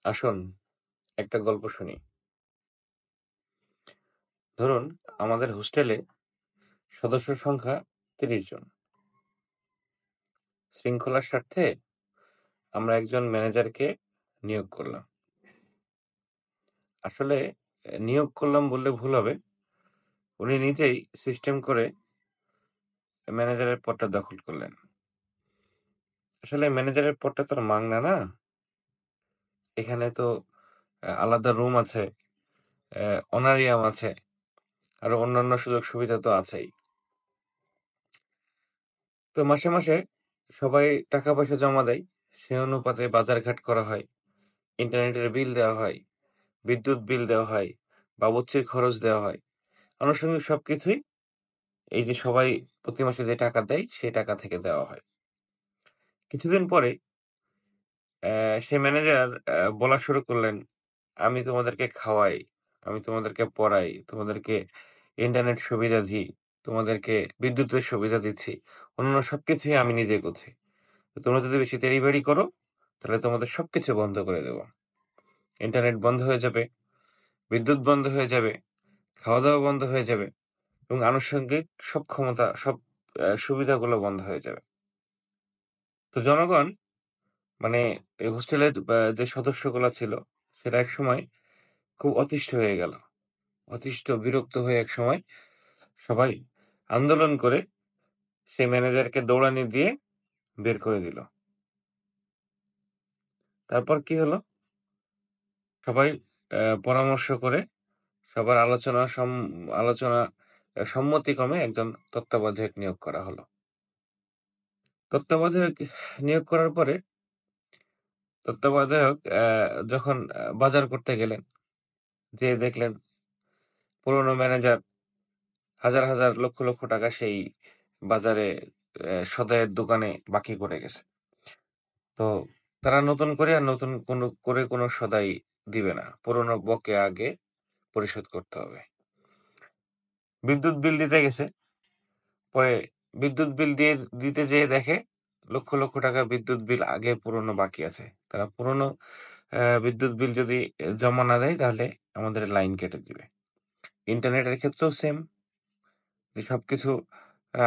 আসুন একটা গল্প শুনি। ধরুন আমাদের হোস্টেলে সদস্য সংখ্যা ৩০ জন। শৃঙ্খলার স্বার্থে আমরা একজন ম্যানেজারকে নিয়োগ করলাম। আসলে নিয়োগ করলাম বললে ভুল হবে। উনি নিজেই সিস্টেম করে ম্যানেজারের পদটা দখল করলেন। আসলে ম্যানেজারের পদটা তো আর মাগনা না। এখানে তো আলাদা রুম আছে, অনারিয়াম আছে, আরো অন্যান্য সুযোগ সুবিধা তো আছেই। তো মাসে সবাই টাকা পয়সা জমা দেয়। সে অনুপাতে বাজারঘাট করা হয়। ইন্টারনেটের বিল দেওয়া হয়, বিদ্যুৎ বিল দেওয়া হয়, বাবুর্চির খরচ দেওয়া হয়। আনুষঙ্গিক সবকিছুই এই যে সবাই প্রতি মাসে যে টাকা দেয়, সেই টাকা থেকে দেওয়া হয়। কিছুদিন পরে সেই ম্যানেজার বলা শুরু করলেন, "আমি তোমাদেরকে খাওয়াই, আমি তোমাদেরকে পড়াই, তোমাদেরকে ইন্টারনেট সুবিধা দিই, তোমাদেরকে বিদ্যুতের সুবিধা দিচ্ছি। অন্যান্য সবকিছুই আমি নিজে করছি। তো তোমরা যদি বেশি তেড়িবেড়ি করো, তাহলে তোমাদের সবকিছু বন্ধ করে দেব। ইন্টারনেট বন্ধ হয়ে যাবে, বিদ্যুৎ বন্ধ হয়ে যাবে, খাওয়া-দাওয়া বন্ধ হয়ে যাবে এবং আনুষঙ্গিক সব ক্ষমতা, সব সুবিধাগুলো বন্ধ হয়ে যাবে।" তো জনগণ মানে এই হোস্টেলের যে সদস্যগুলা ছিল, সেটা একসময় খুব অতিষ্ঠ হয়ে গেল। অতিষ্ঠ, বিরক্ত হয়ে একসময় সবাই আন্দোলন করে সেই ম্যানেজারকে দৌড়ানি দিয়ে বের করে দিল। তারপর কি হলো? সবাই পরামর্শ করে সবার আলোচনা সম্মতিক্রমে একজন তত্ত্বাবধায়ক নিয়োগ করা হলো। তত্ত্বাবধায়ক নিয়োগ করার পরে তত্ত্বাবধায়ক যখন বাজার করতে গেলেন, যেয়ে দেখলেন পুরনো ম্যানেজার হাজার লক্ষ টাকা সেই বাজারে সদাইয়ের দোকানে বাকি করে গেছে। তো তারা নতুন করে আর নতুন কোনো সদাই দিবে না। পুরনো বকেয়া আগে পরিশোধ করতে হবে। বিদ্যুৎ বিল দিতে গেছে। পরে বিদ্যুৎ বিল দিতে যেয়ে দেখে লক্ষ টাকা বিদ্যুৎ বিল আগে পুরনো বাকি আছে। তারা পুরনো বিদ্যুৎ বিল যদি জমা না দেয় তাহলে আমাদের লাইন কেটে দিবে। ইন্টারনেটের ক্ষেত্রেও সেম, যে সবকিছু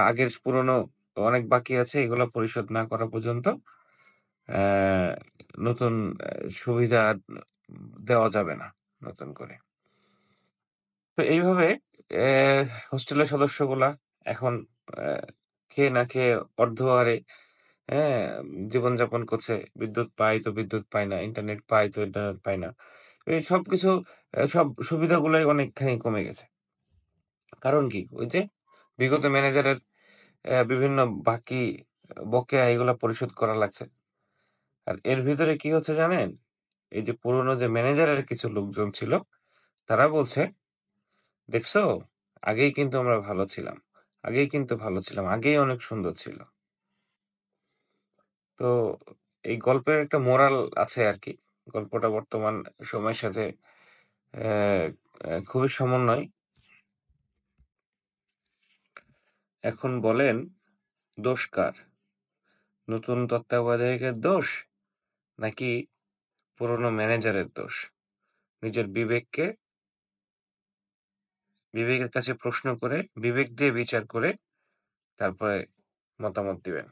আগের পুরনো অনেক বাকি আছে, এগুলো পরিশোধ না করা পর্যন্ত আ নতুন সুবিধা দেওয়া যাবে না নতুন করে। তো এইভাবে হোস্টেলের সদস্যগুলা এখন আ খেয়ে না খেয়ে অর্ধহারে হ্যাঁ, জীবনযাপন করছে। বিদ্যুৎ পায় তো বিদ্যুৎ পায় না, ইন্টারনেট পায় তো ইন্টারনেট পায় না। এই সবকিছু সব সুবিধাগুলাই অনেকখানি কমে গেছে। কারণ কি? ওই যে বিগত ম্যানেজারের বিভিন্ন বাকি বকেয়া এগুলা পরিশোধ করা লাগছে। আর এর ভিতরে কি হচ্ছে জানেন? এই যে পুরনো যে ম্যানেজারের কিছু লোকজন ছিল, তারা বলছে, "দেখছো? আগেই কিন্তু আমরা ভালো ছিলাম। আগেই কিন্তু ভালো ছিলাম। আগেই অনেক সুন্দর ছিল।" তো এই গল্পের একটা মোরাল আছে আরকি। গল্পটা বর্তমান সময়ের সাথে অ্যা খুবই সমন্বয়। এখন বলেন, দোষ কার? নতুন তত্ত্বাবধায়কের দোষ? নাকি পুরনো ম্যানেজারের দোষ? নিজের বিবেকের কাছে প্রশ্ন করে, বিবেক দিয়ে বিচার করে তারপরে মতামত দিবেন।